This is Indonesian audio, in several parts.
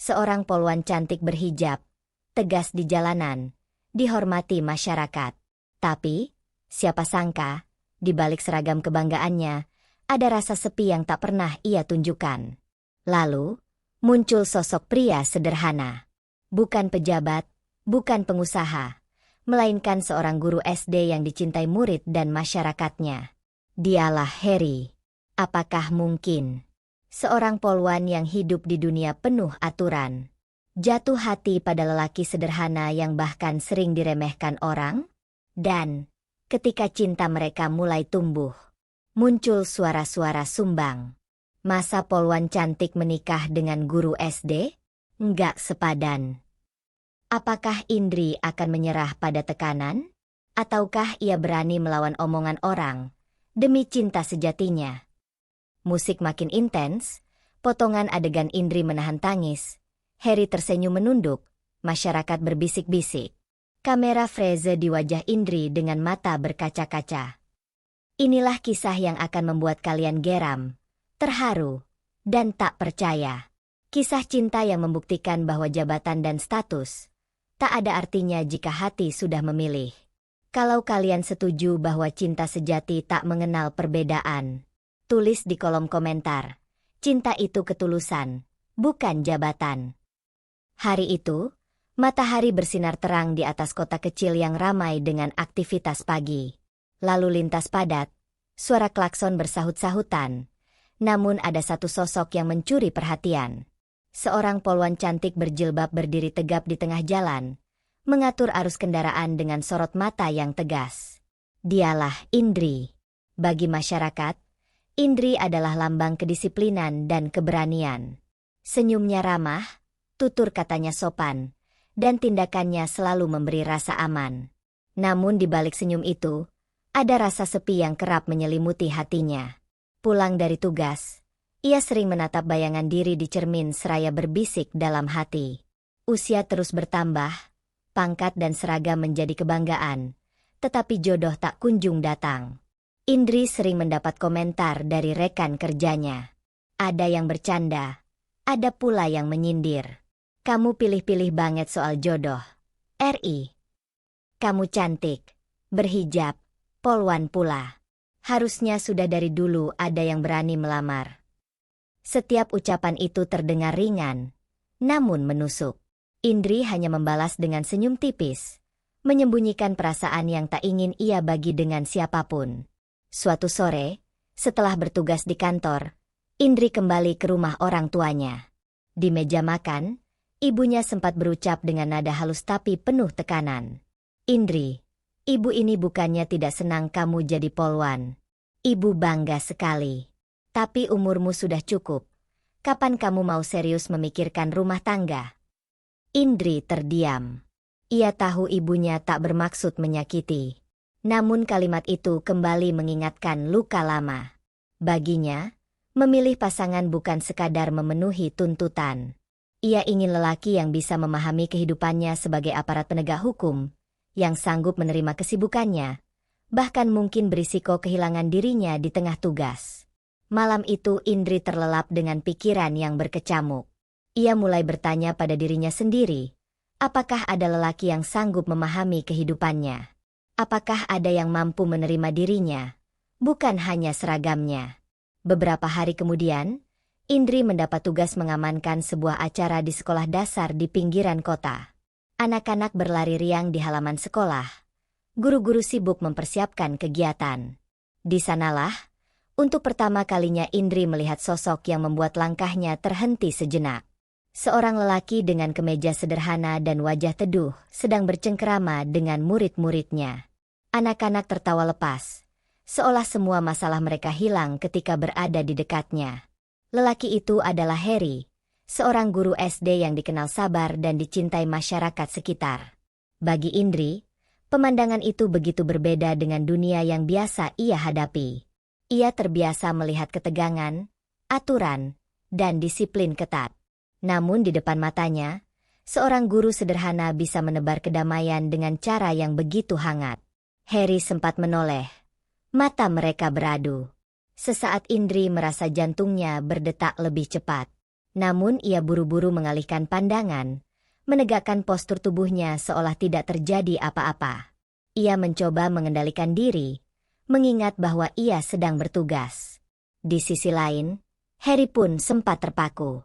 Seorang polwan cantik berhijab, tegas di jalanan, dihormati masyarakat. Tapi, siapa sangka, di balik seragam kebanggaannya, ada rasa sepi yang tak pernah ia tunjukkan. Lalu, muncul sosok pria sederhana. Bukan pejabat, bukan pengusaha, melainkan seorang guru SD yang dicintai murid dan masyarakatnya. Dialah Harry. Apakah mungkin seorang polwan yang hidup di dunia penuh aturan jatuh hati pada lelaki sederhana yang bahkan sering diremehkan orang? Dan ketika cinta mereka mulai tumbuh, muncul suara-suara sumbang. Masa polwan cantik menikah dengan guru SD? Enggak sepadan. Apakah Indri akan menyerah pada tekanan? Ataukah ia berani melawan omongan orang demi cinta sejatinya? Musik makin intens, potongan adegan Indri menahan tangis. Harry tersenyum menunduk, masyarakat berbisik-bisik. Kamera freeze di wajah Indri dengan mata berkaca-kaca. Inilah kisah yang akan membuat kalian geram, terharu, dan tak percaya. Kisah cinta yang membuktikan bahwa jabatan dan status tak ada artinya jika hati sudah memilih. Kalau kalian setuju bahwa cinta sejati tak mengenal perbedaan, tulis di kolom komentar. Cinta itu ketulusan, bukan jabatan. Hari itu, matahari bersinar terang di atas kota kecil yang ramai dengan aktivitas pagi. Lalu lintas padat, suara klakson bersahut-sahutan. Namun ada satu sosok yang mencuri perhatian. Seorang polwan cantik berjilbab berdiri tegap di tengah jalan, mengatur arus kendaraan dengan sorot mata yang tegas. Dialah Indri. Bagi masyarakat, Indri adalah lambang kedisiplinan dan keberanian. Senyumnya ramah, tutur katanya sopan, dan tindakannya selalu memberi rasa aman. Namun di balik senyum itu, ada rasa sepi yang kerap menyelimuti hatinya. Pulang dari tugas, ia sering menatap bayangan diri di cermin seraya berbisik dalam hati. Usia terus bertambah, pangkat dan seragam menjadi kebanggaan, tetapi jodoh tak kunjung datang. Indri sering mendapat komentar dari rekan kerjanya. Ada yang bercanda, ada pula yang menyindir. Kamu pilih-pilih banget soal jodoh. RI. Kamu cantik, berhijab, polwan pula. Harusnya sudah dari dulu ada yang berani melamar. Setiap ucapan itu terdengar ringan, namun menusuk. Indri hanya membalas dengan senyum tipis, menyembunyikan perasaan yang tak ingin ia bagi dengan siapapun. Suatu sore, setelah bertugas di kantor, Indri kembali ke rumah orang tuanya. Di meja makan, ibunya sempat berucap dengan nada halus tapi penuh tekanan. Indri, ibu ini bukannya tidak senang kamu jadi polwan. Ibu bangga sekali. Tapi umurmu sudah cukup. Kapan kamu mau serius memikirkan rumah tangga? Indri terdiam. Ia tahu ibunya tak bermaksud menyakiti. Namun kalimat itu kembali mengingatkan luka lama. Baginya, memilih pasangan bukan sekadar memenuhi tuntutan. Ia ingin lelaki yang bisa memahami kehidupannya sebagai aparat penegak hukum, yang sanggup menerima kesibukannya, bahkan mungkin berisiko kehilangan dirinya di tengah tugas. Malam itu Indri terlelap dengan pikiran yang berkecamuk. Ia mulai bertanya pada dirinya sendiri, apakah ada lelaki yang sanggup memahami kehidupannya? Apakah ada yang mampu menerima dirinya, bukan hanya seragamnya? Beberapa hari kemudian, Indri mendapat tugas mengamankan sebuah acara di sekolah dasar di pinggiran kota. Anak-anak berlari riang di halaman sekolah. Guru-guru sibuk mempersiapkan kegiatan. Di sanalah, untuk pertama kalinya Indri melihat sosok yang membuat langkahnya terhenti sejenak. Seorang lelaki dengan kemeja sederhana dan wajah teduh sedang bercengkerama dengan murid-muridnya. Anak-anak tertawa lepas, seolah semua masalah mereka hilang ketika berada di dekatnya. Lelaki itu adalah Harry, seorang guru SD yang dikenal sabar dan dicintai masyarakat sekitar. Bagi Indri, pemandangan itu begitu berbeda dengan dunia yang biasa ia hadapi. Ia terbiasa melihat ketegangan, aturan, dan disiplin ketat. Namun di depan matanya, seorang guru sederhana bisa menebar kedamaian dengan cara yang begitu hangat. Harry sempat menoleh. Mata mereka beradu. Sesaat Indri merasa jantungnya berdetak lebih cepat. Namun ia buru-buru mengalihkan pandangan, menegakkan postur tubuhnya seolah tidak terjadi apa-apa. Ia mencoba mengendalikan diri, mengingat bahwa ia sedang bertugas. Di sisi lain, Harry pun sempat terpaku.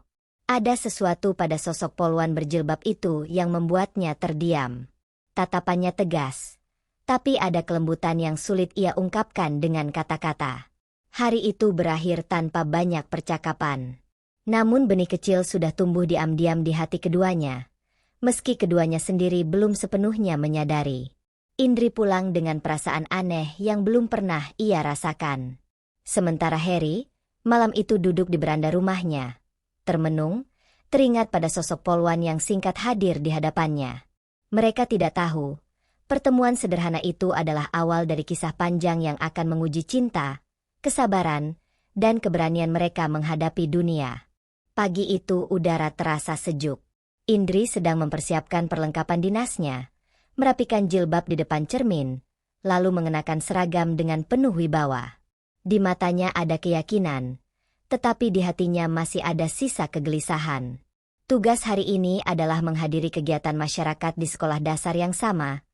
Ada sesuatu pada sosok polwan berjilbab itu yang membuatnya terdiam. Tatapannya tegas, tapi ada kelembutan yang sulit ia ungkapkan dengan kata-kata. Hari itu berakhir tanpa banyak percakapan. Namun benih kecil sudah tumbuh diam-diam di hati keduanya, meski keduanya sendiri belum sepenuhnya menyadari. Indri pulang dengan perasaan aneh yang belum pernah ia rasakan. Sementara Harry, malam itu duduk di beranda rumahnya, termenung, teringat pada sosok polwan yang singkat hadir di hadapannya. Mereka tidak tahu, pertemuan sederhana itu adalah awal dari kisah panjang yang akan menguji cinta, kesabaran, dan keberanian mereka menghadapi dunia. Pagi itu udara terasa sejuk. Indri sedang mempersiapkan perlengkapan dinasnya, merapikan jilbab di depan cermin, lalu mengenakan seragam dengan penuh wibawa. Di matanya ada keyakinan, tetapi di hatinya masih ada sisa kegelisahan. Tugas hari ini adalah menghadiri kegiatan masyarakat di sekolah dasar yang sama,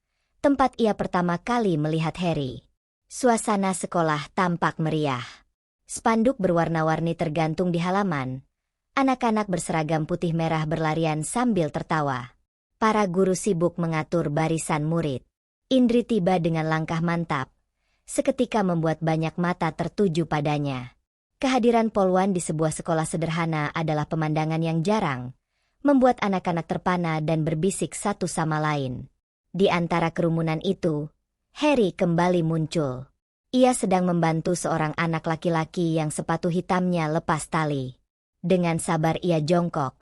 tempat ia pertama kali melihat Harry. Suasana sekolah tampak meriah. Spanduk berwarna-warni tergantung di halaman. Anak-anak berseragam putih merah berlarian sambil tertawa. Para guru sibuk mengatur barisan murid. Indri tiba dengan langkah mantap, seketika membuat banyak mata tertuju padanya. Kehadiran polwan di sebuah sekolah sederhana adalah pemandangan yang jarang, membuat anak-anak terpana dan berbisik satu sama lain. Di antara kerumunan itu, Harry kembali muncul. Ia sedang membantu seorang anak laki-laki yang sepatu hitamnya lepas tali. Dengan sabar ia jongkok,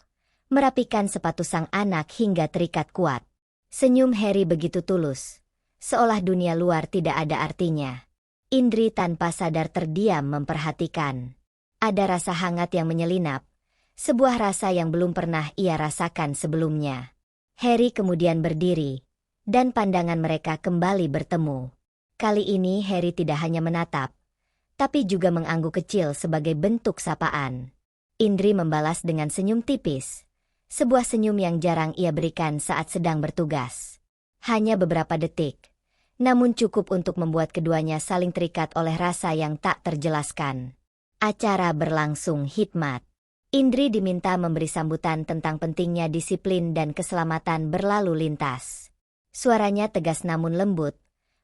merapikan sepatu sang anak hingga terikat kuat. Senyum Harry begitu tulus, seolah dunia luar tidak ada artinya. Indri tanpa sadar terdiam memperhatikan. Ada rasa hangat yang menyelinap, sebuah rasa yang belum pernah ia rasakan sebelumnya. Harry kemudian berdiri, dan pandangan mereka kembali bertemu. Kali ini Harry tidak hanya menatap, tapi juga mengangguk kecil sebagai bentuk sapaan. Indri membalas dengan senyum tipis, sebuah senyum yang jarang ia berikan saat sedang bertugas. Hanya beberapa detik, namun cukup untuk membuat keduanya saling terikat oleh rasa yang tak terjelaskan. Acara berlangsung hikmat. Indri diminta memberi sambutan tentang pentingnya disiplin dan keselamatan berlalu lintas. Suaranya tegas namun lembut,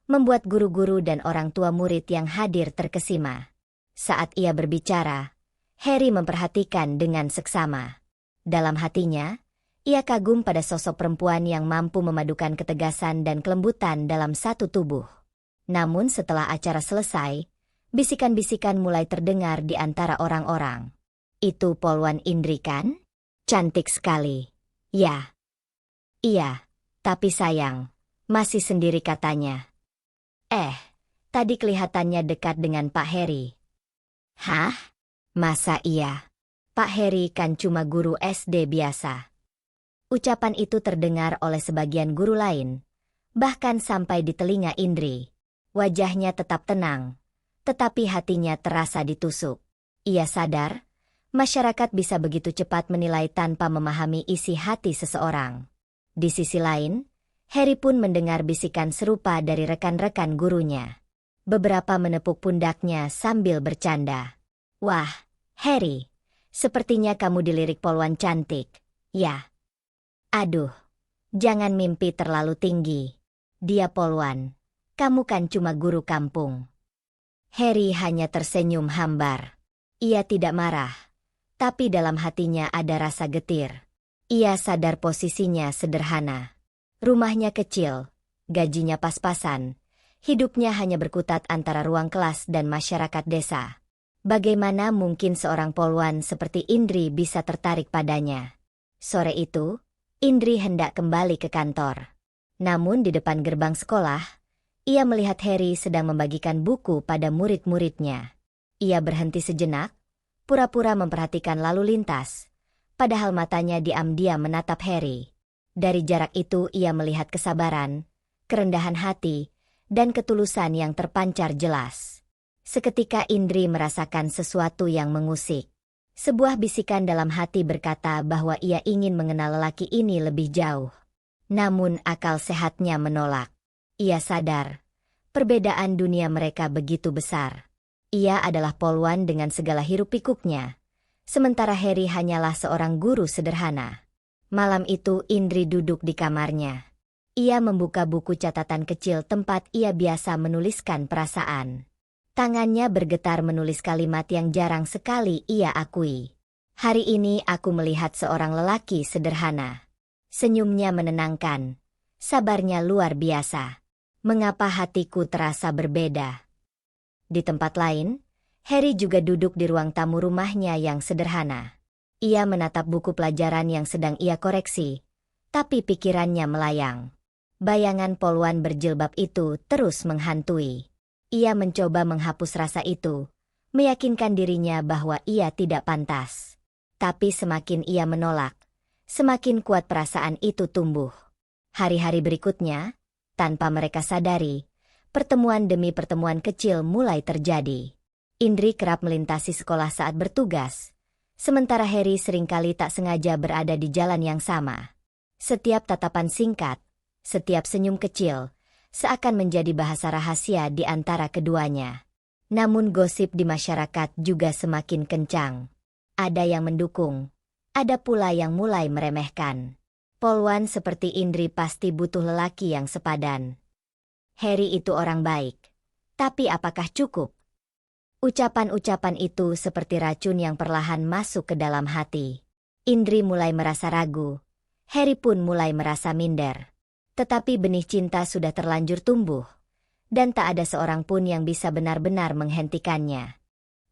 membuat guru-guru dan orang tua murid yang hadir terkesima. Saat ia berbicara, Harry memperhatikan dengan seksama. Dalam hatinya, ia kagum pada sosok perempuan yang mampu memadukan ketegasan dan kelembutan dalam satu tubuh. Namun setelah acara selesai, bisikan-bisikan mulai terdengar di antara orang-orang. Itu polwan Indri kan? Cantik sekali. Ya. Iya, tapi sayang, masih sendiri katanya. Tadi kelihatannya dekat dengan Pak Harry. Hah? Masa iya? Pak Harry kan cuma guru SD biasa. Ucapan itu terdengar oleh sebagian guru lain, bahkan sampai di telinga Indri. Wajahnya tetap tenang, tetapi hatinya terasa ditusuk. Ia sadar, masyarakat bisa begitu cepat menilai tanpa memahami isi hati seseorang. Di sisi lain, Harry pun mendengar bisikan serupa dari rekan-rekan gurunya. Beberapa menepuk pundaknya sambil bercanda. Wah, Harry, sepertinya kamu dilirik polwan cantik, ya. Aduh, jangan mimpi terlalu tinggi. Dia polwan, kamu kan cuma guru kampung. Harry hanya tersenyum hambar. Ia tidak marah, tapi dalam hatinya ada rasa getir. Ia sadar posisinya sederhana. Rumahnya kecil, gajinya pas-pasan, hidupnya hanya berkutat antara ruang kelas dan masyarakat desa. Bagaimana mungkin seorang polwan seperti Indri bisa tertarik padanya? Sore itu, Indri hendak kembali ke kantor. Namun di depan gerbang sekolah, ia melihat Harry sedang membagikan buku pada murid-muridnya. Ia berhenti sejenak, pura-pura memperhatikan lalu lintas, padahal matanya diam-diam menatap Harry. Dari jarak itu ia melihat kesabaran, kerendahan hati, dan ketulusan yang terpancar jelas. Seketika Indri merasakan sesuatu yang mengusik. Sebuah bisikan dalam hati berkata bahwa ia ingin mengenal lelaki ini lebih jauh. Namun akal sehatnya menolak. Ia sadar, perbedaan dunia mereka begitu besar. Ia adalah polwan dengan segala hiruk-pikuknya, sementara Harry hanyalah seorang guru sederhana. Malam itu Indri duduk di kamarnya. Ia membuka buku catatan kecil tempat ia biasa menuliskan perasaan. Tangannya bergetar menulis kalimat yang jarang sekali ia akui. Hari ini aku melihat seorang lelaki sederhana. Senyumnya menenangkan. Sabarnya luar biasa. Mengapa hatiku terasa berbeda? Di tempat lain, Harry juga duduk di ruang tamu rumahnya yang sederhana. Ia menatap buku pelajaran yang sedang ia koreksi, tapi pikirannya melayang. Bayangan polwan berjilbab itu terus menghantui. Ia mencoba menghapus rasa itu, meyakinkan dirinya bahwa ia tidak pantas. Tapi semakin ia menolak, semakin kuat perasaan itu tumbuh. Hari-hari berikutnya, tanpa mereka sadari, pertemuan demi pertemuan kecil mulai terjadi. Indri kerap melintasi sekolah saat bertugas, sementara Harry seringkali tak sengaja berada di jalan yang sama. Setiap tatapan singkat, setiap senyum kecil, seakan menjadi bahasa rahasia di antara keduanya. Namun gosip di masyarakat juga semakin kencang. Ada yang mendukung, ada pula yang mulai meremehkan. Polwan seperti Indri pasti butuh lelaki yang sepadan. Harry itu orang baik. Tapi apakah cukup? Ucapan-ucapan itu seperti racun yang perlahan masuk ke dalam hati. Indri mulai merasa ragu. Harry pun mulai merasa minder. Tetapi benih cinta sudah terlanjur tumbuh, dan tak ada seorang pun yang bisa benar-benar menghentikannya.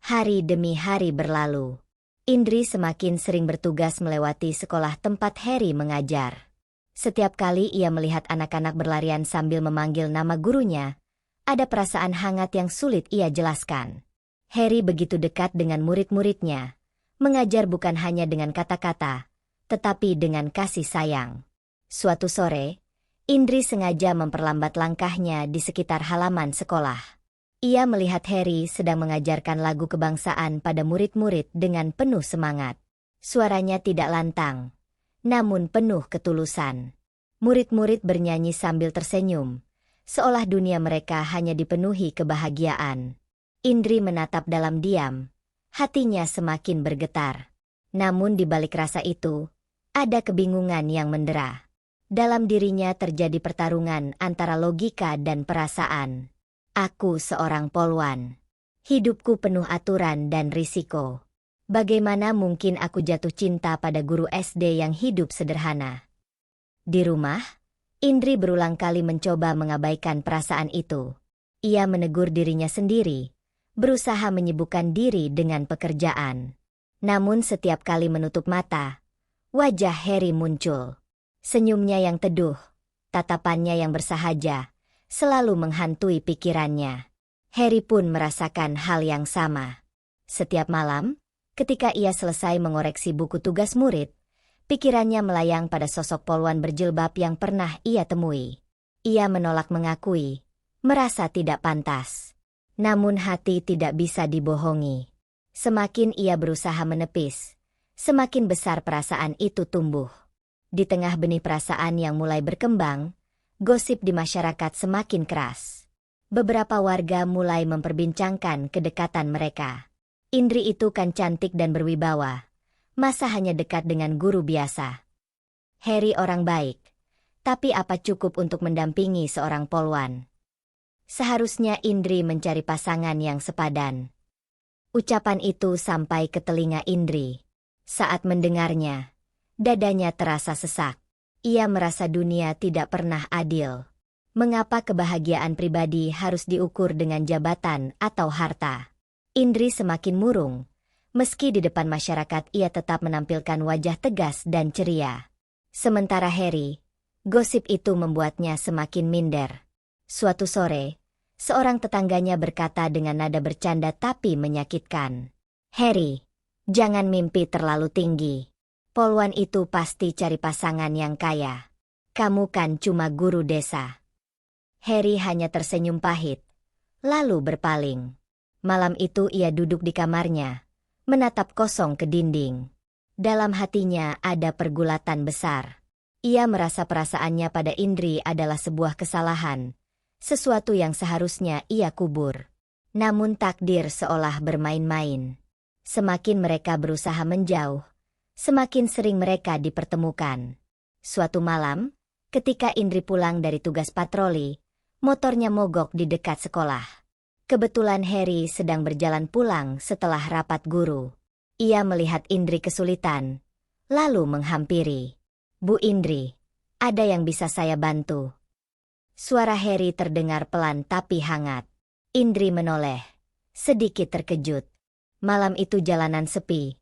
Hari demi hari berlalu. Indri semakin sering bertugas melewati sekolah tempat Harry mengajar. Setiap kali ia melihat anak-anak berlarian sambil memanggil nama gurunya, ada perasaan hangat yang sulit ia jelaskan. Harry begitu dekat dengan murid-muridnya, mengajar bukan hanya dengan kata-kata, tetapi dengan kasih sayang. Suatu sore, Indri sengaja memperlambat langkahnya di sekitar halaman sekolah. Ia melihat Harry sedang mengajarkan lagu kebangsaan pada murid-murid dengan penuh semangat. Suaranya tidak lantang, namun penuh ketulusan. Murid-murid bernyanyi sambil tersenyum, seolah dunia mereka hanya dipenuhi kebahagiaan. Indri menatap dalam diam, hatinya semakin bergetar. Namun di balik rasa itu, ada kebingungan yang mendera. Dalam dirinya terjadi pertarungan antara logika dan perasaan. Aku seorang polwan. Hidupku penuh aturan dan risiko. Bagaimana mungkin aku jatuh cinta pada guru SD yang hidup sederhana? Di rumah, Indri berulang kali mencoba mengabaikan perasaan itu. Ia menegur dirinya sendiri, berusaha menyibukkan diri dengan pekerjaan. Namun setiap kali menutup mata, wajah Harry muncul. Senyumnya yang teduh, tatapannya yang bersahaja, selalu menghantui pikirannya. Harry pun merasakan hal yang sama. Setiap malam, ketika ia selesai mengoreksi buku tugas murid, pikirannya melayang pada sosok polwan berjilbab yang pernah ia temui. Ia menolak mengakui, merasa tidak pantas. Namun hati tidak bisa dibohongi. Semakin ia berusaha menepis, semakin besar perasaan itu tumbuh. Di tengah benih perasaan yang mulai berkembang, gosip di masyarakat semakin keras. Beberapa warga mulai memperbincangkan kedekatan mereka. Indri itu kan cantik dan berwibawa. Masa hanya dekat dengan guru biasa? Harry orang baik. Tapi apa cukup untuk mendampingi seorang polwan? Seharusnya Indri mencari pasangan yang sepadan. Ucapan itu sampai ke telinga Indri. Saat mendengarnya, dadanya terasa sesak. Ia merasa dunia tidak pernah adil. Mengapa kebahagiaan pribadi harus diukur dengan jabatan atau harta? Indri semakin murung. Meski di depan masyarakat ia tetap menampilkan wajah tegas dan ceria. Sementara Harry, gosip itu membuatnya semakin minder. Suatu sore, seorang tetangganya berkata dengan nada bercanda tapi menyakitkan. Harry, jangan mimpi terlalu tinggi. Polwan itu pasti cari pasangan yang kaya. Kamu kan cuma guru desa. Harry hanya tersenyum pahit, lalu berpaling. Malam itu ia duduk di kamarnya, menatap kosong ke dinding. Dalam hatinya ada pergulatan besar. Ia merasa perasaannya pada Indri adalah sebuah kesalahan, sesuatu yang seharusnya ia kubur. Namun takdir seolah bermain-main. Semakin mereka berusaha menjauh, semakin sering mereka dipertemukan. Suatu malam, ketika Indri pulang dari tugas patroli, motornya mogok di dekat sekolah. Kebetulan Harry sedang berjalan pulang setelah rapat guru. Ia melihat Indri kesulitan, lalu menghampiri. "Bu Indri, ada yang bisa saya bantu?" Suara Harry terdengar pelan tapi hangat. Indri menoleh, sedikit terkejut. Malam itu jalanan sepi,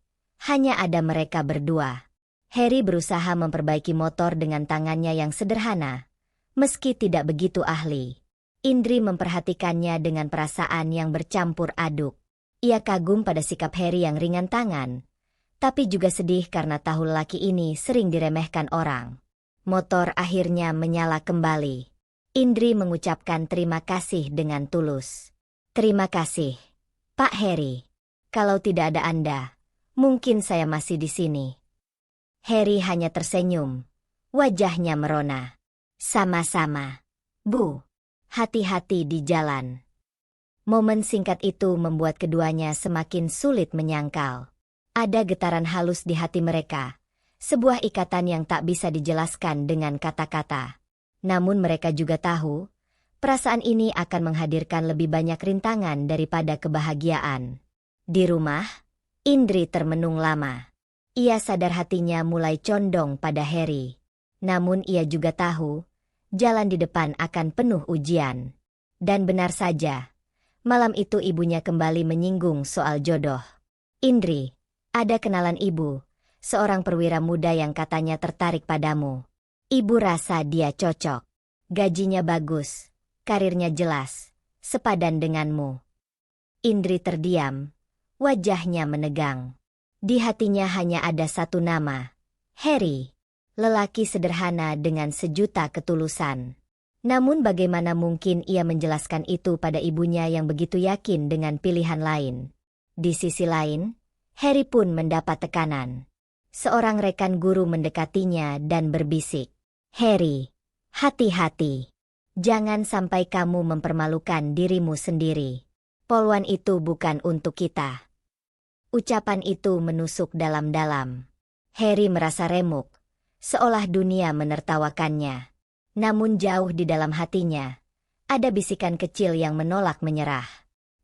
hanya ada mereka berdua. Harry berusaha memperbaiki motor dengan tangannya yang sederhana, meski tidak begitu ahli. Indri memperhatikannya dengan perasaan yang bercampur aduk. Ia kagum pada sikap Harry yang ringan tangan, tapi juga sedih karena tahu lelaki ini sering diremehkan orang. Motor akhirnya menyala kembali. Indri mengucapkan terima kasih dengan tulus. "Terima kasih, Pak Harry. Kalau tidak ada Anda, mungkin saya masih di sini." Harry hanya tersenyum. Wajahnya merona. "Sama-sama, Bu. Hati-hati di jalan." Momen singkat itu membuat keduanya semakin sulit menyangkal. Ada getaran halus di hati mereka, sebuah ikatan yang tak bisa dijelaskan dengan kata-kata. Namun mereka juga tahu, perasaan ini akan menghadirkan lebih banyak rintangan daripada kebahagiaan. Di rumah, Indri termenung lama. Ia sadar hatinya mulai condong pada Harry. Namun ia juga tahu, jalan di depan akan penuh ujian. Dan benar saja, malam itu ibunya kembali menyinggung soal jodoh. "Indri, ada kenalan ibu, seorang perwira muda yang katanya tertarik padamu. Ibu rasa dia cocok. Gajinya bagus, karirnya jelas, sepadan denganmu." Indri terdiam, wajahnya menegang. Di hatinya hanya ada satu nama, Harry. Lelaki sederhana dengan sejuta ketulusan. Namun bagaimana mungkin ia menjelaskan itu pada ibunya yang begitu yakin dengan pilihan lain. Di sisi lain, Harry pun mendapat tekanan. Seorang rekan guru mendekatinya dan berbisik, "Harry, hati-hati. Jangan sampai kamu mempermalukan dirimu sendiri. Poluan itu bukan untuk kita." Ucapan itu menusuk dalam-dalam. Harry merasa remuk, seolah dunia menertawakannya. Namun jauh di dalam hatinya, ada bisikan kecil yang menolak menyerah.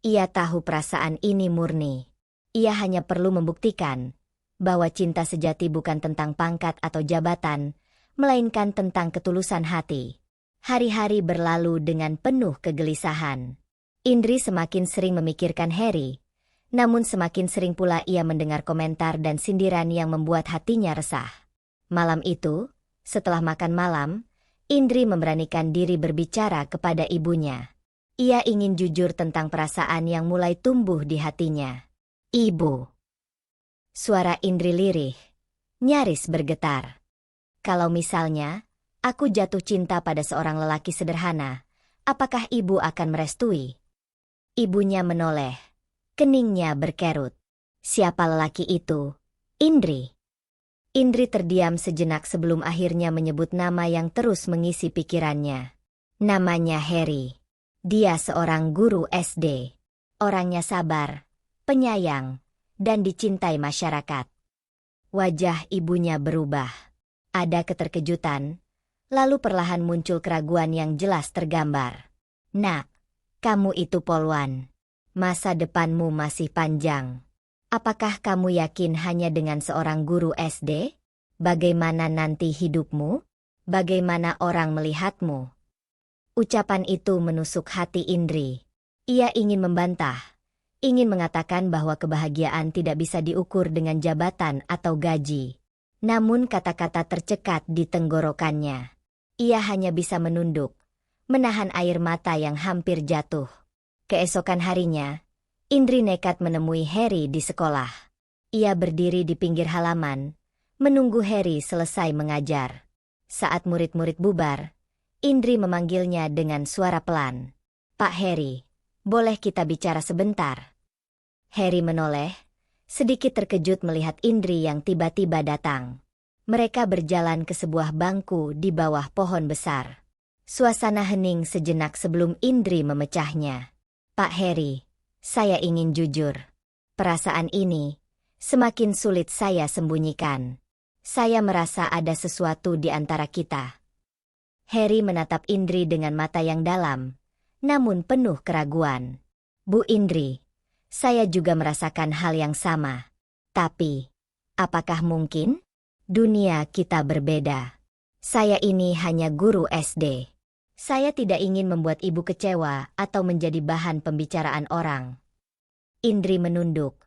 Ia tahu perasaan ini murni. Ia hanya perlu membuktikan bahwa cinta sejati bukan tentang pangkat atau jabatan, melainkan tentang ketulusan hati. Hari-hari berlalu dengan penuh kegelisahan. Indri semakin sering memikirkan Harry, namun semakin sering pula ia mendengar komentar dan sindiran yang membuat hatinya resah. Malam itu, setelah makan malam, Indri memberanikan diri berbicara kepada ibunya. Ia ingin jujur tentang perasaan yang mulai tumbuh di hatinya. "Ibu." Suara Indri lirih, nyaris bergetar. "Kalau misalnya, aku jatuh cinta pada seorang lelaki sederhana, apakah ibu akan merestui?" Ibunya menoleh. Keningnya berkerut. "Siapa lelaki itu, Indri?" Indri terdiam sejenak sebelum akhirnya menyebut nama yang terus mengisi pikirannya. Namanya Harry. Dia seorang guru SD. Orangnya sabar, penyayang, dan dicintai masyarakat. Wajah ibunya berubah. Ada keterkejutan, lalu perlahan muncul keraguan yang jelas tergambar. "Nak, kamu itu poluan. Masa depanmu masih panjang. Apakah kamu yakin hanya dengan seorang guru SD? Bagaimana nanti hidupmu? Bagaimana orang melihatmu?" Ucapan itu menusuk hati Indri. Ia ingin membantah, ingin mengatakan bahwa kebahagiaan tidak bisa diukur dengan jabatan atau gaji. Namun kata-kata tercekat di tenggorokannya. Ia hanya bisa menunduk, menahan air mata yang hampir jatuh. Keesokan harinya, Indri nekat menemui Harry di sekolah. Ia berdiri di pinggir halaman, menunggu Harry selesai mengajar. Saat murid-murid bubar, Indri memanggilnya dengan suara pelan. "Pak Harry, boleh kita bicara sebentar?" Harry menoleh, sedikit terkejut melihat Indri yang tiba-tiba datang. Mereka berjalan ke sebuah bangku di bawah pohon besar. Suasana hening sejenak sebelum Indri memecahnya. Pak Heri, saya ingin jujur. Perasaan ini semakin sulit saya sembunyikan. Saya merasa ada sesuatu di antara kita. Heri menatap Indri dengan mata yang dalam, namun penuh keraguan. Bu Indri, saya juga merasakan hal yang sama. Tapi, apakah mungkin? Dunia kita berbeda. Saya ini hanya guru SD. Saya tidak ingin membuat ibu kecewa atau menjadi bahan pembicaraan orang. Indri menunduk,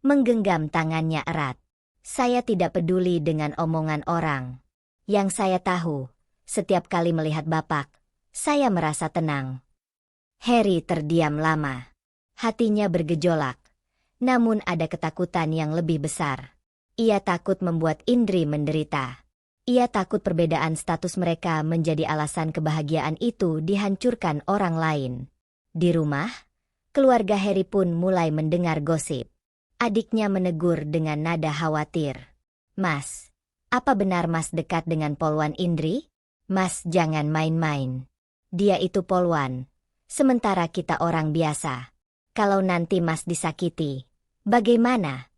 menggenggam tangannya erat. Saya tidak peduli dengan omongan orang. Yang saya tahu, setiap kali melihat Bapak, saya merasa tenang. Heri terdiam lama. Hatinya bergejolak. Namun ada ketakutan yang lebih besar. Ia takut membuat Indri menderita. Ia takut perbedaan status mereka menjadi alasan kebahagiaan itu dihancurkan orang lain. Di rumah, keluarga Heri pun mulai mendengar gosip. Adiknya menegur dengan nada khawatir. Mas, apa benar Mas dekat dengan Polwan Indri? Mas jangan main-main. Dia itu Polwan, sementara kita orang biasa. Kalau nanti Mas disakiti, bagaimana?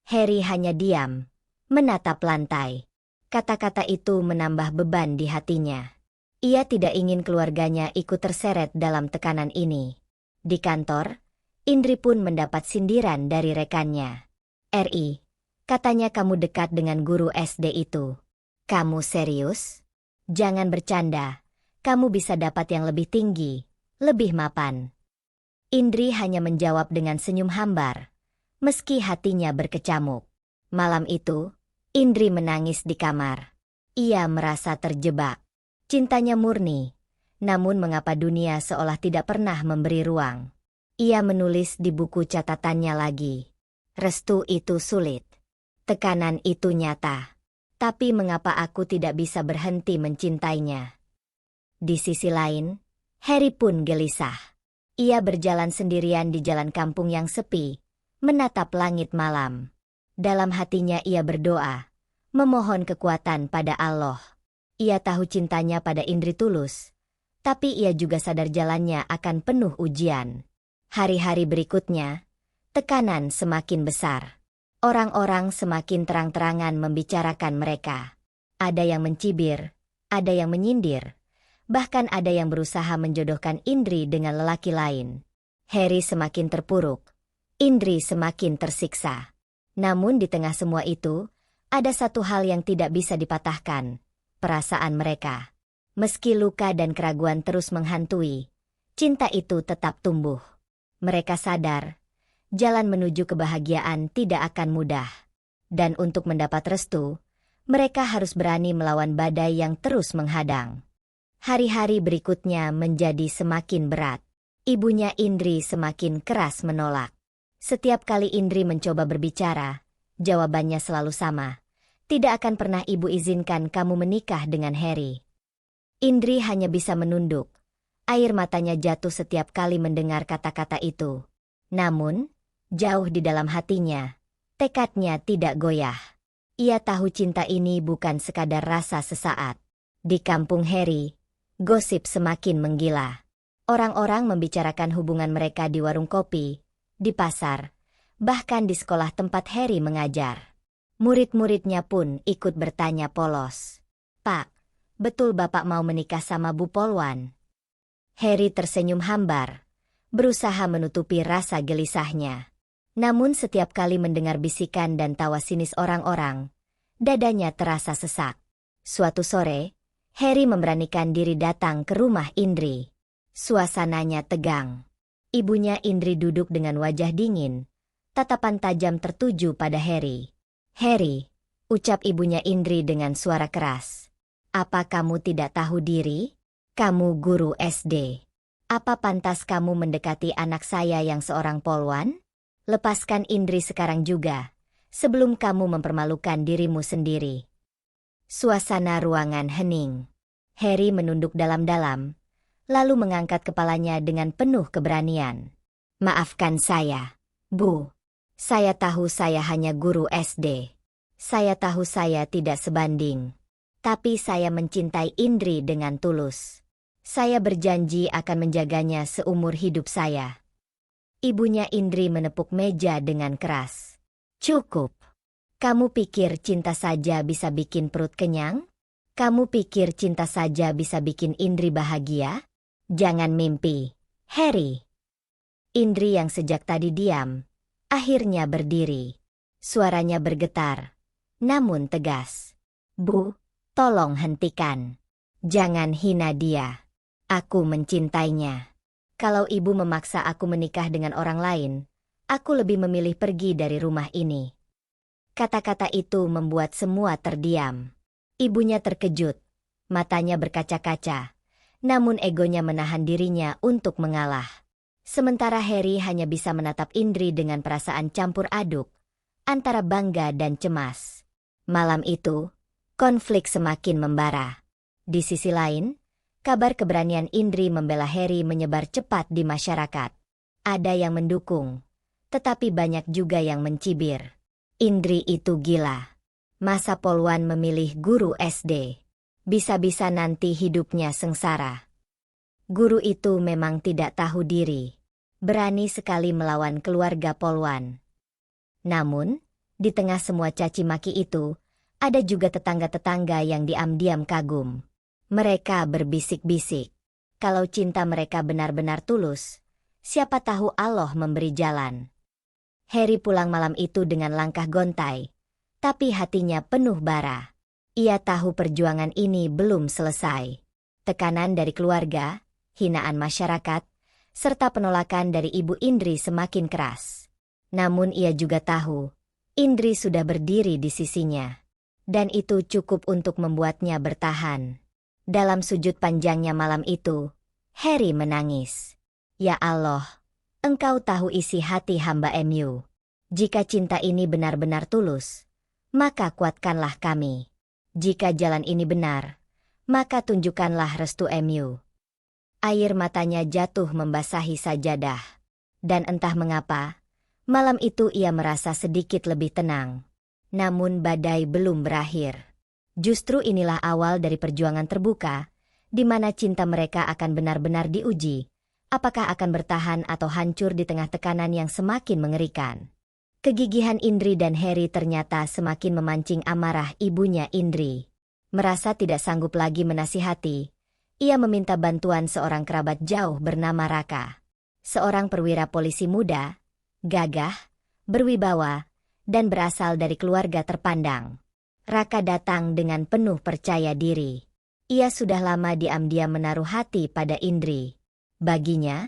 Heri hanya diam, menatap lantai. Kata-kata itu menambah beban di hatinya. Ia tidak ingin keluarganya ikut terseret dalam tekanan ini. Di kantor, Indri pun mendapat sindiran dari rekannya. Ri, katanya kamu dekat dengan guru SD itu. Kamu serius? Jangan bercanda, kamu bisa dapat yang lebih tinggi, lebih mapan. Indri hanya menjawab dengan senyum hambar. Meski hatinya berkecamuk. Malam itu, Indri menangis di kamar. Ia merasa terjebak. Cintanya murni. Namun mengapa dunia seolah tidak pernah memberi ruang? Ia menulis di buku catatannya lagi. Restu itu sulit. Tekanan itu nyata. Tapi mengapa aku tidak bisa berhenti mencintainya? Di sisi lain, Heri pun gelisah. Ia berjalan sendirian di jalan kampung yang sepi, menatap langit malam. Dalam hatinya ia berdoa, memohon kekuatan pada Allah. Ia tahu cintanya pada Indri tulus, tapi ia juga sadar jalannya akan penuh ujian. Hari-hari berikutnya, tekanan semakin besar. Orang-orang semakin terang-terangan membicarakan mereka. Ada yang mencibir, ada yang menyindir, bahkan ada yang berusaha menjodohkan Indri dengan lelaki lain. Heri semakin terpuruk. Indri semakin tersiksa. Namun di tengah semua itu, ada satu hal yang tidak bisa dipatahkan, perasaan mereka. Meski luka dan keraguan terus menghantui, cinta itu tetap tumbuh. Mereka sadar, jalan menuju kebahagiaan tidak akan mudah. Dan untuk mendapat restu, mereka harus berani melawan badai yang terus menghadang. Hari-hari berikutnya menjadi semakin berat. Ibunya Indri semakin keras menolak. Setiap kali Indri mencoba berbicara, jawabannya selalu sama. Tidak akan pernah ibu izinkan kamu menikah dengan Heri. Indri hanya bisa menunduk. Air matanya jatuh setiap kali mendengar kata-kata itu. Namun, jauh di dalam hatinya, tekadnya tidak goyah. Ia tahu cinta ini bukan sekadar rasa sesaat. Di kampung Heri, gosip semakin menggila. Orang-orang membicarakan hubungan mereka di warung kopi, di pasar, bahkan di sekolah tempat Heri mengajar. Murid-muridnya pun ikut bertanya polos. Pak, betul Bapak mau menikah sama Bu Polwan? Heri tersenyum hambar, berusaha menutupi rasa gelisahnya. Namun setiap kali mendengar bisikan dan tawa sinis orang-orang, dadanya terasa sesak. Suatu sore, Heri memberanikan diri datang ke rumah Indri. Suasananya tegang. Ibunya Indri duduk dengan wajah dingin, tatapan tajam tertuju pada Heri. Heri, ucap ibunya Indri dengan suara keras. Apa kamu tidak tahu diri? Kamu guru SD. Apa pantas kamu mendekati anak saya yang seorang polwan? Lepaskan Indri sekarang juga, sebelum kamu mempermalukan dirimu sendiri. Suasana ruangan hening. Heri menunduk dalam-dalam, lalu mengangkat kepalanya dengan penuh keberanian. Maafkan saya, Bu. Saya tahu saya hanya guru SD. Saya tahu saya tidak sebanding. Tapi saya mencintai Indri dengan tulus. Saya berjanji akan menjaganya seumur hidup saya. Ibunya Indri menepuk meja dengan keras. Cukup. Kamu pikir cinta saja bisa bikin perut kenyang? Kamu pikir cinta saja bisa bikin Indri bahagia? Jangan mimpi, Harry. Indri yang sejak tadi diam, akhirnya berdiri. Suaranya bergetar, namun tegas. Bu, tolong hentikan. Jangan hina dia. Aku mencintainya. Kalau ibu memaksa aku menikah dengan orang lain, aku lebih memilih pergi dari rumah ini. Kata-kata itu membuat semua terdiam. Ibunya terkejut, matanya berkaca-kaca, namun egonya menahan dirinya untuk mengalah. Sementara Harry hanya bisa menatap Indri dengan perasaan campur aduk, antara bangga dan cemas. Malam itu, konflik semakin membara. Di sisi lain, kabar keberanian Indri membela Harry menyebar cepat di masyarakat. Ada yang mendukung, tetapi banyak juga yang mencibir. Indri itu gila. Masa poluan memilih guru SD. Bisa-bisa nanti hidupnya sengsara. Guru itu memang tidak tahu diri. Berani sekali melawan keluarga poluan. Namun, di tengah semua caci maki itu, ada juga tetangga-tetangga yang diam-diam kagum. Mereka berbisik-bisik. Kalau cinta mereka benar-benar tulus, siapa tahu Allah memberi jalan. Harry pulang malam itu dengan langkah gontai, tapi hatinya penuh bara. Ia tahu perjuangan ini belum selesai. Tekanan dari keluarga, hinaan masyarakat, serta penolakan dari ibu Indri semakin keras. Namun ia juga tahu, Indri sudah berdiri di sisinya. Dan itu cukup untuk membuatnya bertahan. Dalam sujud panjangnya malam itu, Harry menangis. Ya Allah, Engkau tahu isi hati hamba MU. Jika cinta ini benar-benar tulus, maka kuatkanlah kami. Jika jalan ini benar, maka tunjukkanlah restu MU. Air matanya jatuh membasahi sajadah. Dan entah mengapa, malam itu ia merasa sedikit lebih tenang. Namun badai belum berakhir. Justru inilah awal dari perjuangan terbuka, di mana cinta mereka akan benar-benar diuji. Apakah akan bertahan atau hancur di tengah tekanan yang semakin mengerikan. Kegigihan Indri dan Harry ternyata semakin memancing amarah ibunya Indri. Merasa tidak sanggup lagi menasihati, ia meminta bantuan seorang kerabat jauh bernama Raka. Seorang perwira polisi muda, gagah, berwibawa, dan berasal dari keluarga terpandang. Raka datang dengan penuh percaya diri. Ia sudah lama diam-diam menaruh hati pada Indri. Baginya,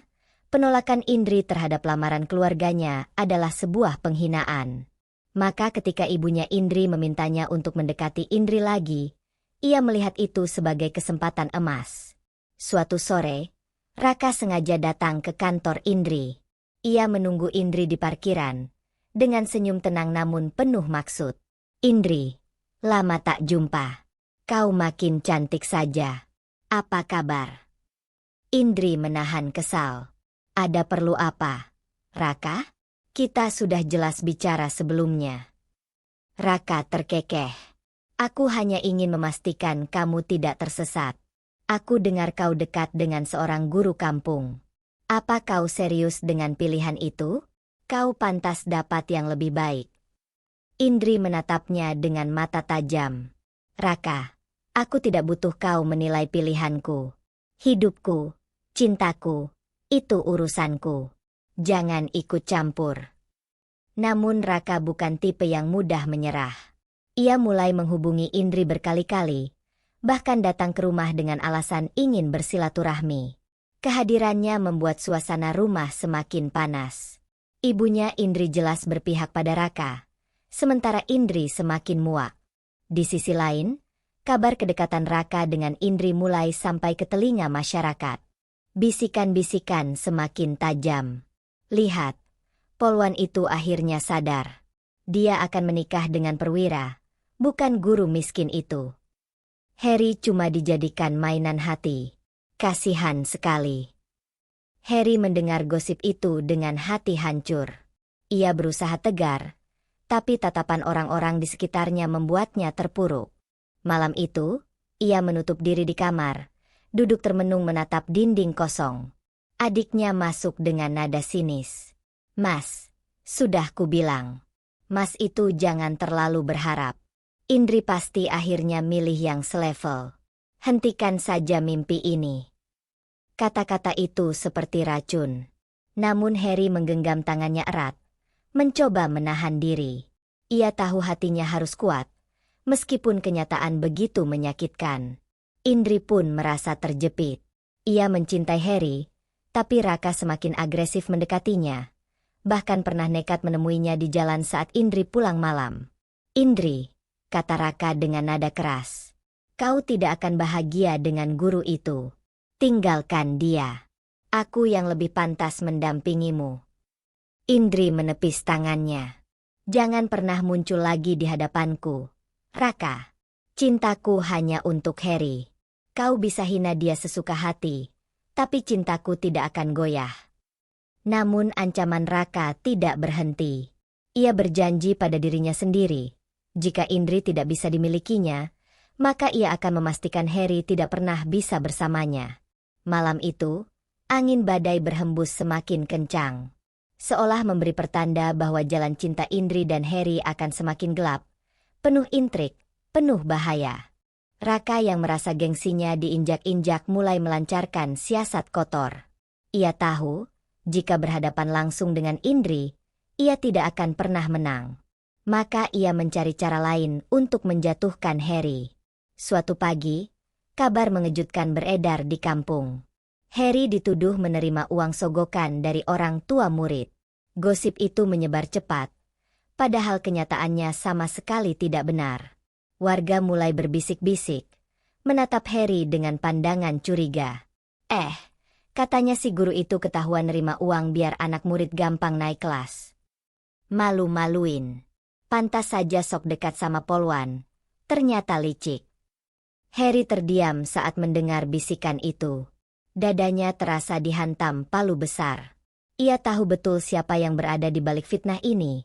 penolakan Indri terhadap lamaran keluarganya adalah sebuah penghinaan. Maka ketika ibunya Indri memintanya untuk mendekati Indri lagi, ia melihat itu sebagai kesempatan emas. Suatu sore, Raka sengaja datang ke kantor Indri. Ia menunggu Indri di parkiran, dengan senyum tenang namun penuh maksud. Indri, lama tak jumpa. Kau makin cantik saja. Apa kabar? Indri menahan kesal. Ada perlu apa, Raka? Kita sudah jelas bicara sebelumnya. Raka terkekeh. Aku hanya ingin memastikan kamu tidak tersesat. Aku dengar kau dekat dengan seorang guru kampung. Apa kau serius dengan pilihan itu? Kau pantas dapat yang lebih baik. Indri menatapnya dengan mata tajam. Raka, aku tidak butuh kau menilai pilihanku. Hidupku, cintaku, itu urusanku. Jangan ikut campur. Namun Raka bukan tipe yang mudah menyerah. Ia mulai menghubungi Indri berkali-kali, bahkan datang ke rumah dengan alasan ingin bersilaturahmi. Kehadirannya membuat suasana rumah semakin panas. Ibunya Indri jelas berpihak pada Raka, sementara Indri semakin muak. Di sisi lain, kabar kedekatan Raka dengan Indri mulai sampai ke telinga masyarakat. Bisikan-bisikan semakin tajam. Lihat, polwan itu akhirnya sadar. Dia akan menikah dengan perwira, bukan guru miskin itu. Harry cuma dijadikan mainan hati. Kasihan sekali. Harry mendengar gosip itu dengan hati hancur. Ia berusaha tegar, tapi tatapan orang-orang di sekitarnya membuatnya terpuruk. Malam itu, ia menutup diri di kamar, duduk termenung menatap dinding kosong. Adiknya masuk dengan nada sinis. "Mas, sudah kubilang. Mas itu jangan terlalu berharap. Indri pasti akhirnya milih yang selevel. Hentikan saja mimpi ini." Kata-kata itu seperti racun. Namun Harry menggenggam tangannya erat, mencoba menahan diri. Ia tahu hatinya harus kuat, meskipun kenyataan begitu menyakitkan. Indri pun merasa terjepit. Ia mencintai Harry, tapi Raka semakin agresif mendekatinya. Bahkan pernah nekat menemuinya di jalan saat Indri pulang malam. "Indri," kata Raka dengan nada keras, "kau tidak akan bahagia dengan guru itu. Tinggalkan dia. Aku yang lebih pantas mendampingimu." Indri menepis tangannya. "Jangan pernah muncul lagi di hadapanku, Raka. Cintaku hanya untuk Harry. Kau bisa hina dia sesuka hati, tapi cintaku tidak akan goyah." Namun ancaman Raka tidak berhenti. Ia berjanji pada dirinya sendiri, jika Indri tidak bisa dimilikinya, maka ia akan memastikan Harry tidak pernah bisa bersamanya. Malam itu, angin badai berhembus semakin kencang. Seolah memberi pertanda bahwa jalan cinta Indri dan Harry akan semakin gelap, penuh intrik, penuh bahaya. Raka yang merasa gengsinya diinjak-injak mulai melancarkan siasat kotor. Ia tahu, jika berhadapan langsung dengan Indri, ia tidak akan pernah menang. Maka ia mencari cara lain untuk menjatuhkan Harry. Suatu pagi, kabar mengejutkan beredar di kampung. Harry dituduh menerima uang sogokan dari orang tua murid. Gosip itu menyebar cepat, padahal kenyataannya sama sekali tidak benar. Warga mulai berbisik-bisik, menatap Harry dengan pandangan curiga. Katanya si guru itu ketahuan nerima uang biar anak murid gampang naik kelas. Malu-maluin. Pantas saja sok dekat sama Polwan. Ternyata licik. Harry terdiam saat mendengar bisikan itu. Dadanya terasa dihantam palu besar. Ia tahu betul siapa yang berada di balik fitnah ini.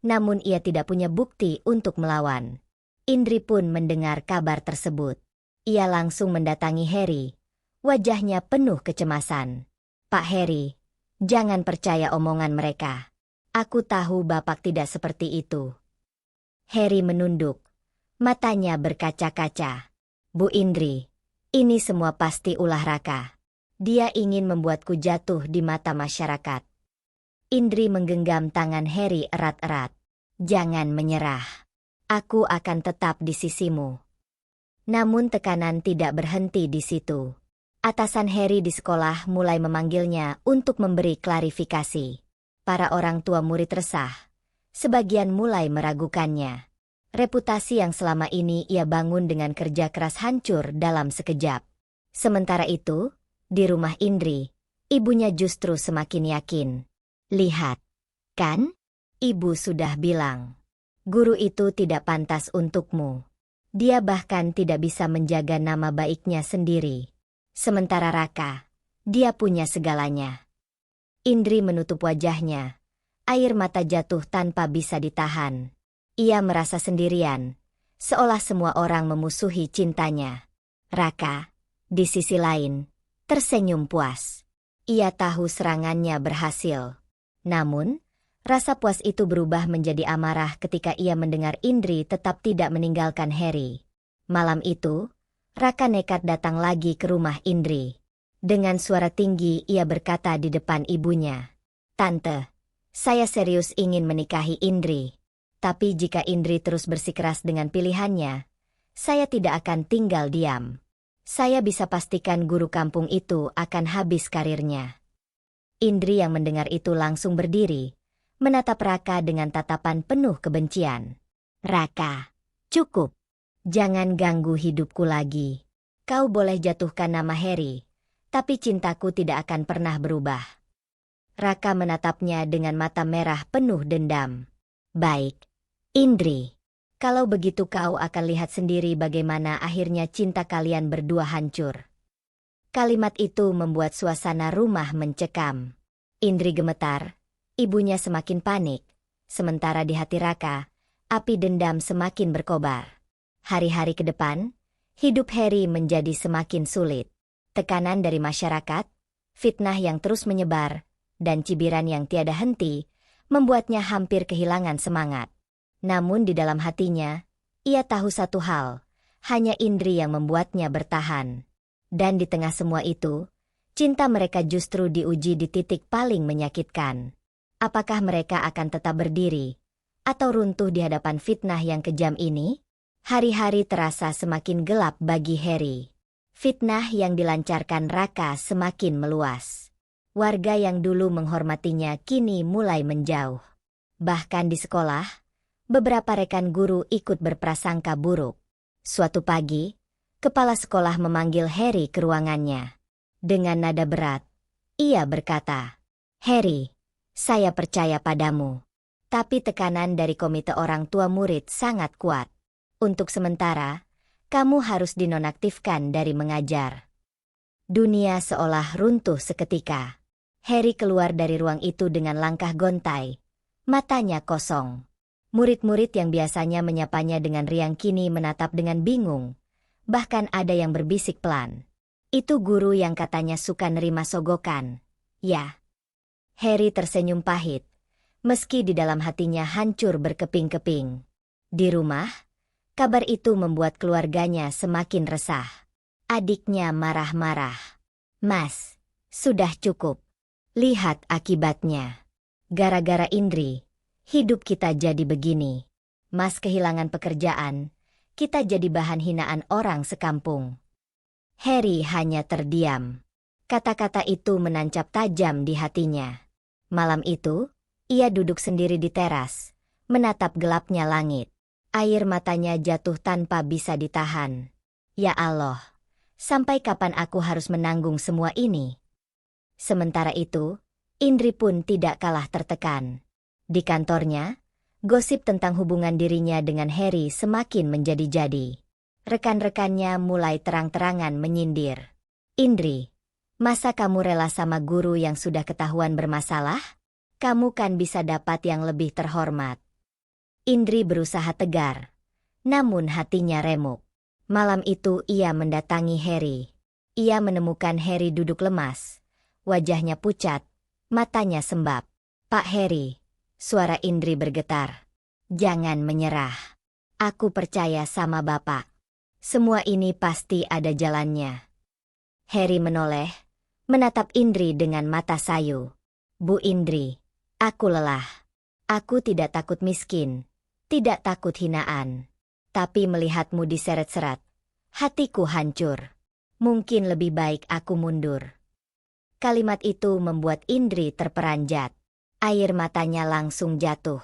Namun ia tidak punya bukti untuk melawan. Indri pun mendengar kabar tersebut. Ia langsung mendatangi Harry. Wajahnya penuh kecemasan. "Pak Harry, jangan percaya omongan mereka. Aku tahu Bapak tidak seperti itu." Harry menunduk. Matanya berkaca-kaca. "Bu Indri, ini semua pasti ulah Raka. Dia ingin membuatku jatuh di mata masyarakat." Indri menggenggam tangan Harry erat-erat. "Jangan menyerah. Aku akan tetap di sisimu." Namun tekanan tidak berhenti di situ. Atasan Harry di sekolah mulai memanggilnya untuk memberi klarifikasi. Para orang tua murid resah. Sebagian mulai meragukannya. Reputasi yang selama ini ia bangun dengan kerja keras hancur dalam sekejap. Sementara itu, di rumah Indri, ibunya justru semakin yakin. "Lihat, kan? Ibu sudah bilang. Guru itu tidak pantas untukmu. Dia bahkan tidak bisa menjaga nama baiknya sendiri. Sementara Raka, dia punya segalanya." Indri menutup wajahnya. Air mata jatuh tanpa bisa ditahan. Ia merasa sendirian, seolah semua orang memusuhi cintanya. Raka, di sisi lain, tersenyum puas. Ia tahu serangannya berhasil. Namun, rasa puas itu berubah menjadi amarah ketika ia mendengar Indri tetap tidak meninggalkan Harry. Malam itu, Raka nekat datang lagi ke rumah Indri. Dengan suara tinggi ia berkata di depan ibunya, "Tante, saya serius ingin menikahi Indri. Tapi jika Indri terus bersikeras dengan pilihannya, saya tidak akan tinggal diam. Saya bisa pastikan guru kampung itu akan habis karirnya." Indri yang mendengar itu langsung berdiri, menatap Raka dengan tatapan penuh kebencian. "Raka, cukup. Jangan ganggu hidupku lagi. Kau boleh jatuhkan nama Harry, tapi cintaku tidak akan pernah berubah." Raka menatapnya dengan mata merah penuh dendam. "Baik, Indri. Kalau begitu kau akan lihat sendiri bagaimana akhirnya cinta kalian berdua hancur." Kalimat itu membuat suasana rumah mencekam. Indri gemetar, ibunya semakin panik, Sementara di hati Raka, api dendam semakin berkobar. Hari-hari ke depan, hidup Harry menjadi semakin sulit. Tekanan dari masyarakat, fitnah yang terus menyebar, dan cibiran yang tiada henti, membuatnya hampir kehilangan semangat. Namun di dalam hatinya, ia tahu satu hal, hanya Indri yang membuatnya bertahan. Dan di tengah semua itu, cinta mereka justru diuji di titik paling menyakitkan. Apakah mereka akan tetap berdiri, atau runtuh di hadapan fitnah yang kejam ini? Hari-hari terasa semakin gelap bagi Harry. Fitnah yang dilancarkan Raka semakin meluas. Warga yang dulu menghormatinya kini mulai menjauh. Bahkan di sekolah, beberapa rekan guru ikut berprasangka buruk. Suatu pagi, kepala sekolah memanggil Harry ke ruangannya. Dengan nada berat, ia berkata, "Harry, saya percaya padamu." Tapi tekanan dari komite orang tua murid sangat kuat. Untuk sementara, kamu harus dinonaktifkan dari mengajar. Dunia seolah runtuh seketika. Harry keluar dari ruang itu dengan langkah gontai. Matanya kosong. Murid-murid yang biasanya menyapanya dengan riang kini menatap dengan bingung. Bahkan ada yang berbisik pelan. Itu guru yang katanya suka nerima sogokan. Ya. Harry tersenyum pahit. Meski di dalam hatinya hancur berkeping-keping. Di rumah, kabar itu membuat keluarganya semakin resah. Adiknya marah-marah. "Mas, sudah cukup. Lihat akibatnya. Gara-gara Indri, hidup kita jadi begini. Mas kehilangan pekerjaan, kita jadi bahan hinaan orang sekampung." Harry hanya terdiam. Kata-kata itu menancap tajam di hatinya. Malam itu, ia duduk sendiri di teras, menatap gelapnya langit. Air matanya jatuh tanpa bisa ditahan. Ya Allah, sampai kapan aku harus menanggung semua ini? Sementara itu, Indri pun tidak kalah tertekan. Di kantornya, gosip tentang hubungan dirinya dengan Harry semakin menjadi-jadi. Rekan-rekannya mulai terang-terangan menyindir. "Indri, masa kamu rela sama guru yang sudah ketahuan bermasalah? Kamu kan bisa dapat yang lebih terhormat." Indri berusaha tegar, namun hatinya remuk. Malam itu ia mendatangi Harry. Ia menemukan Harry duduk lemas, wajahnya pucat, matanya sembab. "Pak Harry," suara Indri bergetar. "Jangan menyerah. Aku percaya sama Bapak. Semua ini pasti ada jalannya." Harry menoleh, menatap Indri dengan mata sayu. "Bu Indri, aku lelah. Aku tidak takut miskin, tidak takut hinaan. Tapi melihatmu diseret-seret, hatiku hancur. Mungkin lebih baik aku mundur." Kalimat itu membuat Indri terperanjat. Air matanya langsung jatuh.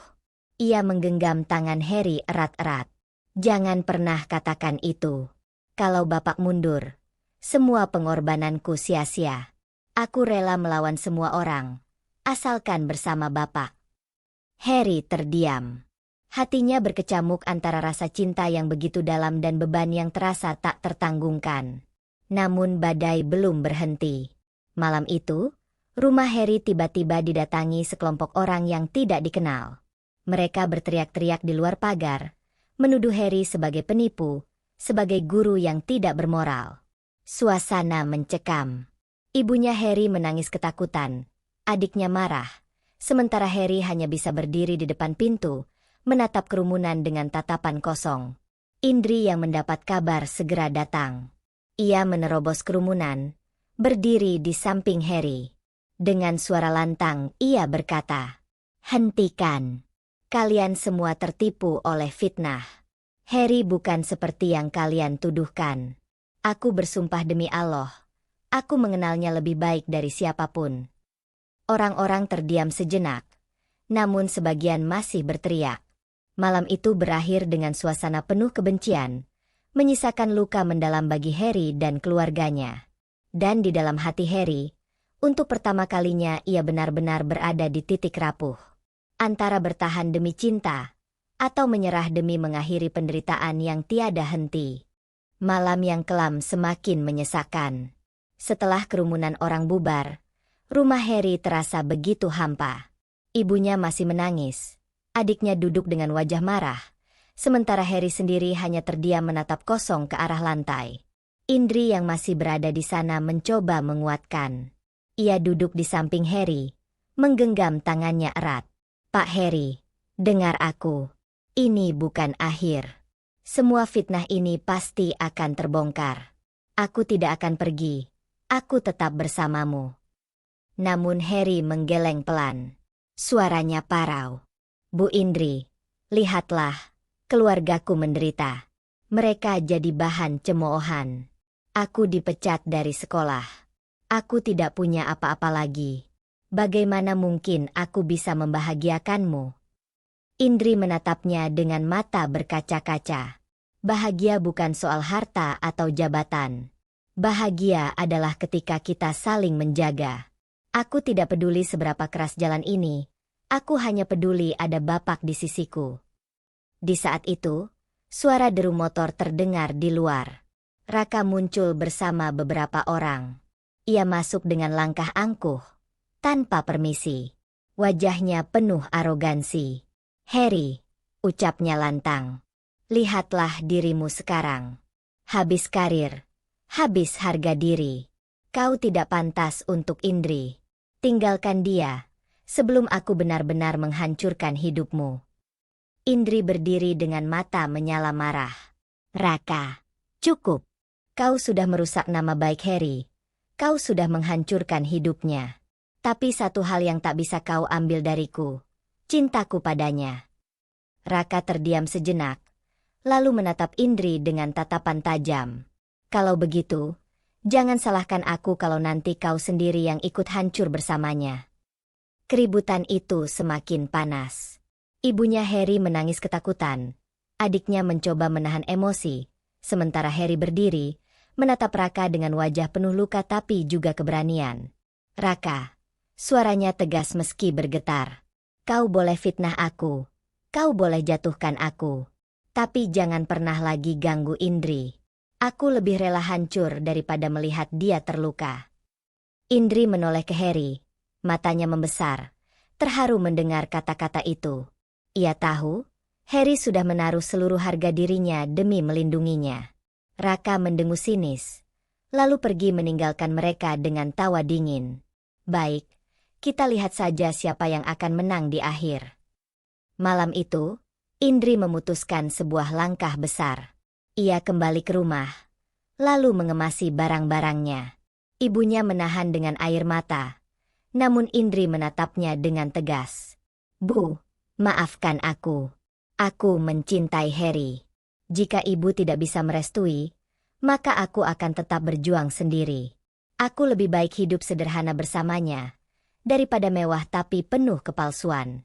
Ia menggenggam tangan Harry erat-erat. "Jangan pernah katakan itu. Kalau Bapak mundur, semua pengorbananku sia-sia. Aku rela melawan semua orang, asalkan bersama Bapak." Harry terdiam. Hatinya berkecamuk antara rasa cinta yang begitu dalam dan beban yang terasa tak tertanggungkan. Namun badai belum berhenti. Malam itu, rumah Harry tiba-tiba didatangi sekelompok orang yang tidak dikenal. Mereka berteriak-teriak di luar pagar, menuduh Harry sebagai penipu, sebagai guru yang tidak bermoral. Suasana mencekam. Ibunya Harry menangis ketakutan. Adiknya marah. Sementara Harry hanya bisa berdiri di depan pintu, menatap kerumunan dengan tatapan kosong. Indri yang mendapat kabar segera datang. Ia menerobos kerumunan, berdiri di samping Harry. Dengan suara lantang ia berkata, "Hentikan. Kalian semua tertipu oleh fitnah. Harry bukan seperti yang kalian tuduhkan. Aku bersumpah demi Allah, aku mengenalnya lebih baik dari siapapun." Orang-orang terdiam sejenak, namun sebagian masih berteriak. Malam itu berakhir dengan suasana penuh kebencian, menyisakan luka mendalam bagi Harry dan keluarganya. Dan di dalam hati Harry, untuk pertama kalinya ia benar-benar berada di titik rapuh. Antara bertahan demi cinta, atau menyerah demi mengakhiri penderitaan yang tiada henti. Malam yang kelam semakin menyesakan. Setelah kerumunan orang bubar, rumah Harry terasa begitu hampa. Ibunya masih menangis, Adiknya duduk dengan wajah marah, sementara Harry sendiri hanya terdiam menatap kosong ke arah lantai. Indri yang masih berada di sana mencoba menguatkan. Ia duduk di samping Harry, menggenggam tangannya erat. Pak Harry, dengar aku. Ini bukan akhir. Semua fitnah ini pasti akan terbongkar. Aku tidak akan pergi. Aku tetap bersamamu. Namun Harry menggeleng pelan. Suaranya parau. Bu Indri, lihatlah, keluargaku menderita. Mereka jadi bahan cemoohan. Aku dipecat dari sekolah. Aku tidak punya apa-apa lagi. Bagaimana mungkin aku bisa membahagiakanmu? Indri menatapnya dengan mata berkaca-kaca. Bahagia bukan soal harta atau jabatan. Bahagia adalah ketika kita saling menjaga. Aku tidak peduli seberapa keras jalan ini. Aku hanya peduli ada Bapak di sisiku. Di saat itu, suara deru motor terdengar di luar. Raka muncul bersama beberapa orang. Ia masuk dengan langkah angkuh, tanpa permisi. Wajahnya penuh arogansi. Harry, ucapnya lantang. Lihatlah dirimu sekarang. Habis karir, habis harga diri. Kau tidak pantas untuk Indri. Tinggalkan dia. Sebelum aku benar-benar menghancurkan hidupmu. Indri berdiri dengan mata menyala marah. Raka, cukup. Kau sudah merusak nama baik Harry. Kau sudah menghancurkan hidupnya. Tapi satu hal yang tak bisa kau ambil dariku. Cintaku padanya. Raka terdiam sejenak. Lalu menatap Indri dengan tatapan tajam. Kalau begitu, jangan salahkan aku kalau nanti kau sendiri yang ikut hancur bersamanya. Keributan itu semakin panas. Ibunya Harry menangis ketakutan. Adiknya mencoba menahan emosi, sementara Harry berdiri, menatap Raka dengan wajah penuh luka tapi juga keberanian. Raka, suaranya tegas meski bergetar. Kau boleh fitnah aku. Kau boleh jatuhkan aku. Tapi jangan pernah lagi ganggu Indri. Aku lebih rela hancur daripada melihat dia terluka. Indri menoleh ke Harry. Matanya membesar, terharu mendengar kata-kata itu. Ia tahu, Harry sudah menaruh seluruh harga dirinya demi melindunginya. Raka mendengus sinis, lalu pergi meninggalkan mereka dengan tawa dingin. Baik, kita lihat saja siapa yang akan menang di akhir. Malam itu, Indri memutuskan sebuah langkah besar. Ia kembali ke rumah, lalu mengemasi barang-barangnya. Ibunya menahan dengan air mata. Namun Indri menatapnya dengan tegas. Bu, maafkan aku. Aku mencintai Harry. Jika ibu tidak bisa merestui, maka aku akan tetap berjuang sendiri. Aku lebih baik hidup sederhana bersamanya, daripada mewah tapi penuh kepalsuan.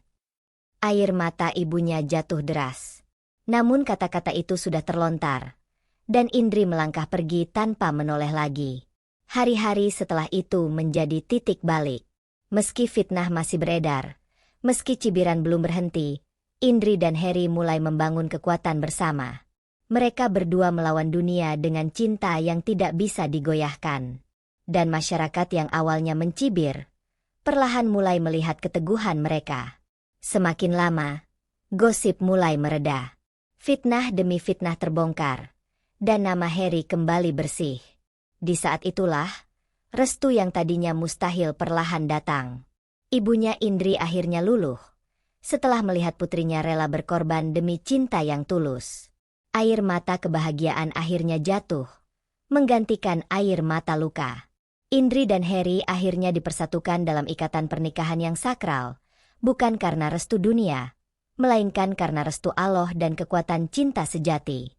Air mata ibunya jatuh deras. Namun kata-kata itu sudah terlontar, dan Indri melangkah pergi tanpa menoleh lagi. Hari-hari setelah itu menjadi titik balik. Meski fitnah masih beredar, meski cibiran belum berhenti, Indri dan Harry mulai membangun kekuatan bersama. Mereka berdua melawan dunia dengan cinta yang tidak bisa digoyahkan. Dan masyarakat yang awalnya mencibir, perlahan mulai melihat keteguhan mereka. Semakin lama, gosip mulai mereda. Fitnah demi fitnah terbongkar, dan nama Harry kembali bersih. Di saat itulah, restu yang tadinya mustahil perlahan datang. Ibunya Indri akhirnya luluh, setelah melihat putrinya rela berkorban demi cinta yang tulus. Air mata kebahagiaan akhirnya jatuh, menggantikan air mata luka. Indri dan Harry akhirnya dipersatukan dalam ikatan pernikahan yang sakral, bukan karena restu dunia, melainkan karena restu Allah dan kekuatan cinta sejati.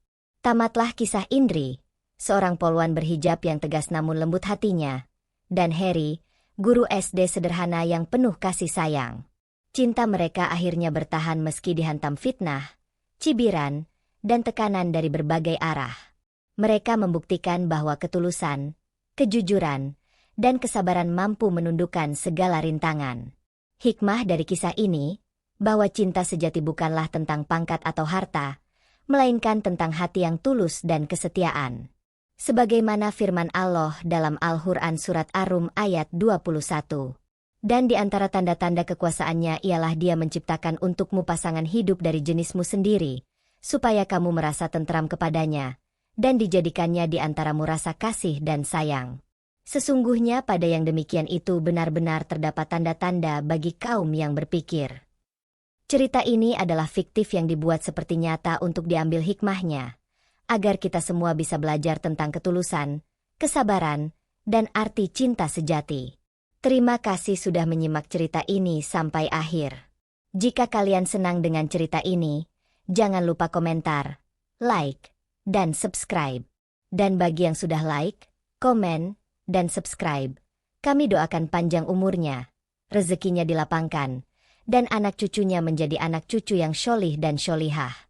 Tamatlah kisah Indri, seorang poluan berhijab yang tegas namun lembut hatinya, dan Harry, guru SD sederhana yang penuh kasih sayang. Cinta mereka akhirnya bertahan meski dihantam fitnah, cibiran, dan tekanan dari berbagai arah. Mereka membuktikan bahwa ketulusan, kejujuran, dan kesabaran mampu menundukkan segala rintangan. Hikmah dari kisah ini, bahwa cinta sejati bukanlah tentang pangkat atau harta, melainkan tentang hati yang tulus dan kesetiaan. Sebagaimana firman Allah dalam Al-Quran Surat Ar-Rum ayat 21. Dan di antara tanda-tanda kekuasaannya ialah dia menciptakan untukmu pasangan hidup dari jenismu sendiri, supaya kamu merasa tentram kepadanya, dan dijadikannya di antaramu rasa kasih dan sayang. Sesungguhnya pada yang demikian itu benar-benar terdapat tanda-tanda bagi kaum yang berpikir. Cerita ini adalah fiktif yang dibuat seperti nyata untuk diambil hikmahnya, agar kita semua bisa belajar tentang ketulusan, kesabaran, dan arti cinta sejati. Terima kasih sudah menyimak cerita ini sampai akhir. Jika kalian senang dengan cerita ini, jangan lupa komentar, like, dan subscribe. Dan bagi yang sudah like, komen, dan subscribe, kami doakan panjang umurnya, rezekinya dilapangkan, dan anak cucunya menjadi anak cucu yang syolih dan syolihah.